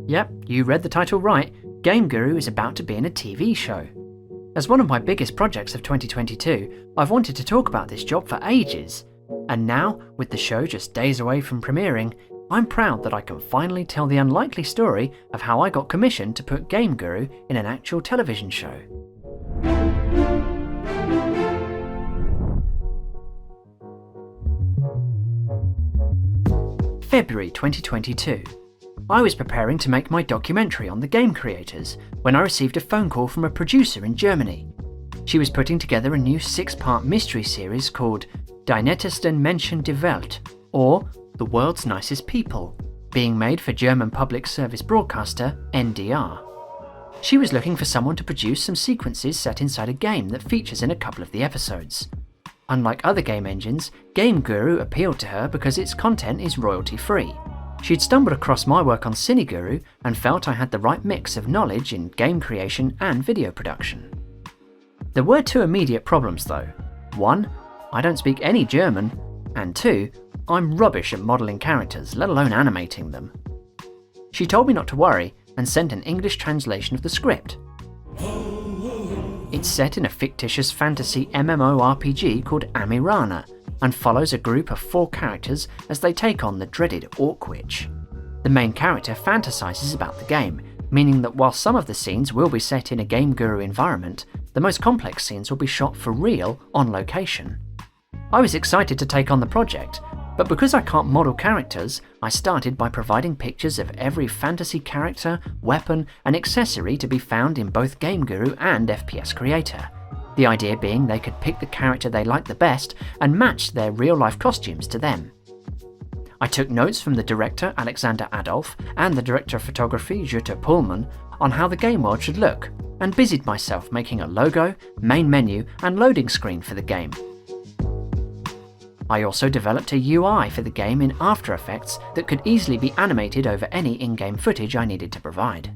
Yep, you read the title right. GameGuru is about to be in a TV show. As one of my biggest projects of 2022, I've wanted to talk about this job for ages. And now, with the show just days away from premiering, I'm proud that I can finally tell the unlikely story of how I got commissioned to put GameGuru in an actual television show. February 2022. I was preparing to make my documentary on the game creators when I received a phone call from a producer in Germany. She was putting together a new 6-part mystery series called Die Nettesten Menschen Der Welt, or The World's Nicest People, being made for German public service broadcaster NDR. She was looking for someone to produce some sequences set inside a game that features in a couple of the episodes. Unlike other game engines, GameGuru appealed to her because its content is royalty-free. She'd stumbled across my work on CineGuru and felt I had the right mix of knowledge in game creation and video production. There were 2 immediate problems though. 1, I don't speak any German, and 2, I'm rubbish at modelling characters, let alone animating them. She told me not to worry and sent an English translation of the script. It's set in a fictitious fantasy MMORPG called Amyrana, and follows a group of 4 characters as they take on the dreaded Orkwitch. The main character fantasizes about the game, meaning that while some of the scenes will be set in a GameGuru environment, the most complex scenes will be shot for real on location. I was excited to take on the project, but because I can't model characters, I started by providing pictures of every fantasy character, weapon, and accessory to be found in both GameGuru and FPS Creator. The idea being they could pick the character they liked the best and match their real-life costumes to them. I took notes from the director Alexander Adolf and the director of photography Jutta Pullman on how the game world should look, and busied myself making a logo, main menu, and loading screen for the game. I also developed a UI for the game in After Effects that could easily be animated over any in-game footage I needed to provide.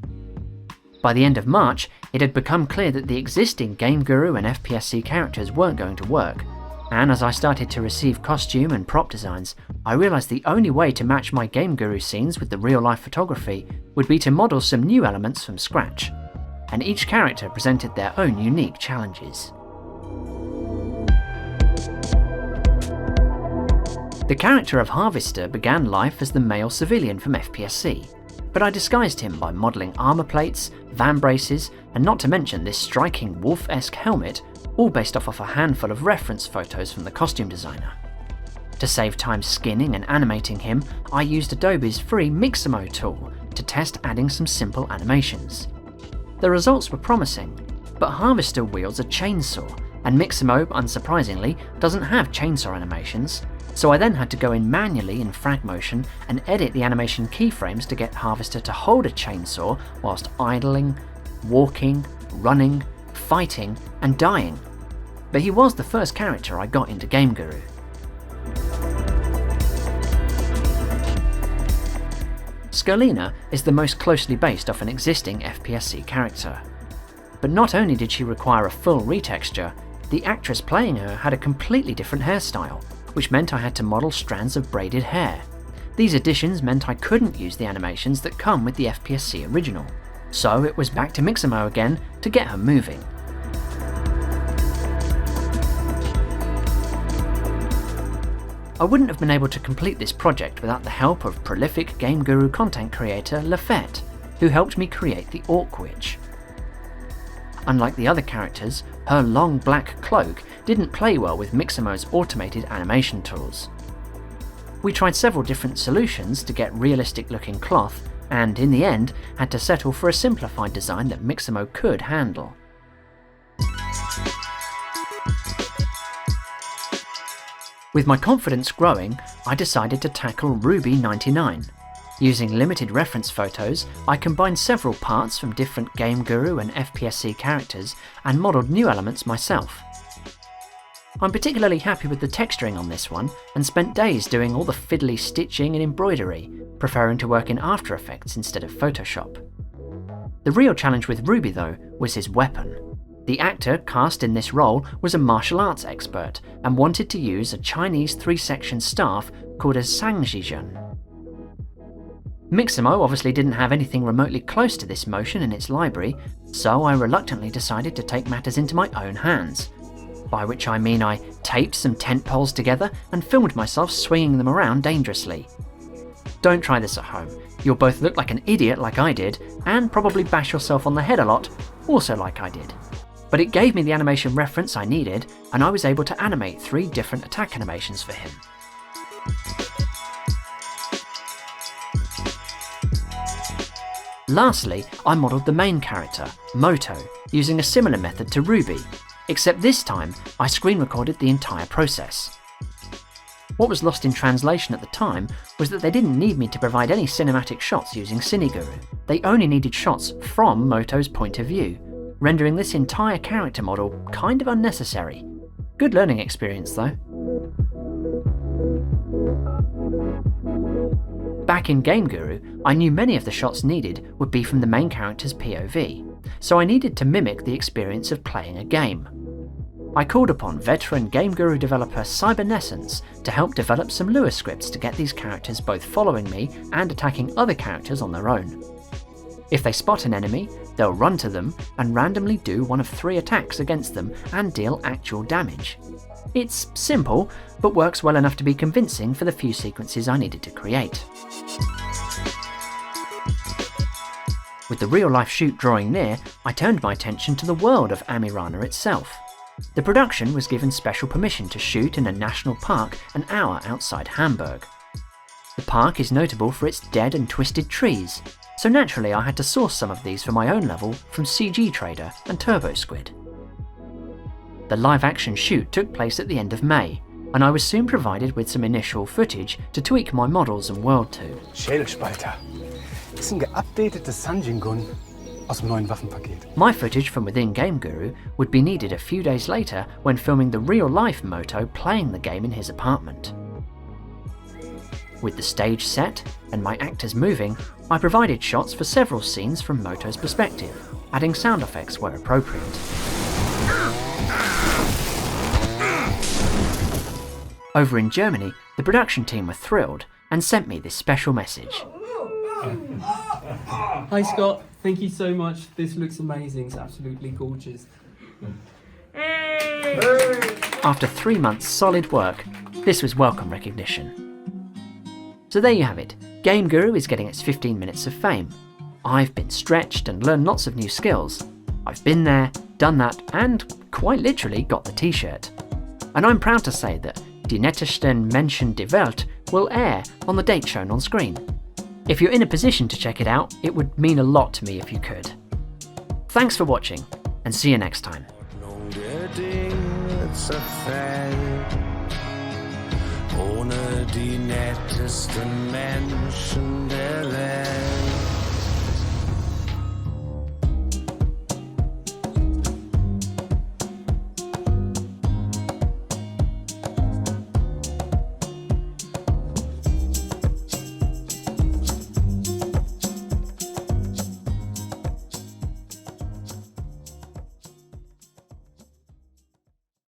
By the end of March, it had become clear that the existing GameGuru and FPSC characters weren't going to work, and as I started to receive costume and prop designs, I realised the only way to match my GameGuru scenes with the real-life photography would be to model some new elements from scratch, and each character presented their own unique challenges. The character of Harvester began life as the male civilian from FPSC, but I disguised him by modelling armour plates, van braces, and not to mention this striking wolf-esque helmet, all based off of a handful of reference photos from the costume designer. To save time skinning and animating him, I used Adobe's free Mixamo tool to test adding some simple animations. The results were promising, but Harvester wields a chainsaw, and Mixamo, unsurprisingly, doesn't have chainsaw animations, so I then had to go in manually in frag motion and edit the animation keyframes to get Harvester to hold a chainsaw whilst idling, walking, running, fighting, and dying. But he was the first character I got into GameGuru. Skullina is the most closely based off an existing FPSC character. But not only did she require a full retexture, the actress playing her had a completely different hairstyle, which meant I had to model strands of braided hair. These additions meant I couldn't use the animations that come with the FPSC original, so it was back to Mixamo again to get her moving. I wouldn't have been able to complete this project without the help of prolific GameGuru content creator Lafette, who helped me create the Orkwitch. Unlike the other characters, her long black cloak didn't play well with Mixamo's automated animation tools. We tried several different solutions to get realistic looking cloth, and in the end had to settle for a simplified design that Mixamo could handle. With my confidence growing, I decided to tackle Ruby 99. Using limited reference photos, I combined several parts from different GameGuru and FPSC characters and modelled new elements myself. I'm particularly happy with the texturing on this one and spent days doing all the fiddly stitching and embroidery, preferring to work in After Effects instead of Photoshop. The real challenge with Ruby though was his weapon. The actor cast in this role was a martial arts expert and wanted to use a Chinese 3-section staff called a sangjijun. Mixamo obviously didn't have anything remotely close to this motion in its library, so I reluctantly decided to take matters into my own hands. By which I mean I taped some tent poles together and filmed myself swinging them around dangerously. Don't try this at home. You'll both look like an idiot like I did, and probably bash yourself on the head a lot, also like I did. But it gave me the animation reference I needed, and I was able to animate 3 different attack animations for him. Lastly, I modelled the main character, Moto, using a similar method to Ruby, except this time I screen recorded the entire process. What was lost in translation at the time was that they didn't need me to provide any cinematic shots using GameGuru. They only needed shots from Moto's point of view, rendering this entire character model kind of unnecessary. Good learning experience though. Back in GameGuru, I knew many of the shots needed would be from the main character's POV, so I needed to mimic the experience of playing a game. I called upon veteran GameGuru developer Cybernescence to help develop some Lua scripts to get these characters both following me and attacking other characters on their own. If they spot an enemy, they'll run to them and randomly do one of 3 attacks against them and deal actual damage. It's simple, but works well enough to be convincing for the few sequences I needed to create. With the real-life shoot drawing near, I turned my attention to the world of Amyrana itself. The production was given special permission to shoot in a national park an hour outside Hamburg. The park is notable for its dead and twisted trees, so naturally I had to source some of these for my own level from CG Trader and TurboSquid. The live-action shoot took place at the end of May, and I was soon provided with some initial footage to tweak my models and world to. Schädelspalter ist ein geupdatetes Sanjin-Gun aus dem neuen Waffenpaket. My footage from within GameGuru would be needed a few days later when filming the real-life Moto playing the game in his apartment. With the stage set and my actors moving, I provided shots for several scenes from Moto's perspective, adding sound effects where appropriate. Over in Germany, the production team were thrilled and sent me this special message. Hi Scott, thank you so much. This looks amazing, it's absolutely gorgeous. After 3 months solid work, this was welcome recognition. So there you have it, GameGuru is getting its 15 minutes of fame. I've been stretched and learned lots of new skills. I've been there, done that, and quite literally got the t-shirt. And I'm proud to say that Die Nettesten Menschen Der Welt will air on the date shown on screen. If you're in a position to check it out, it would mean a lot to me if you could. Thanks for watching, and see you next time. Ohne die nettesten Menschen der Welt.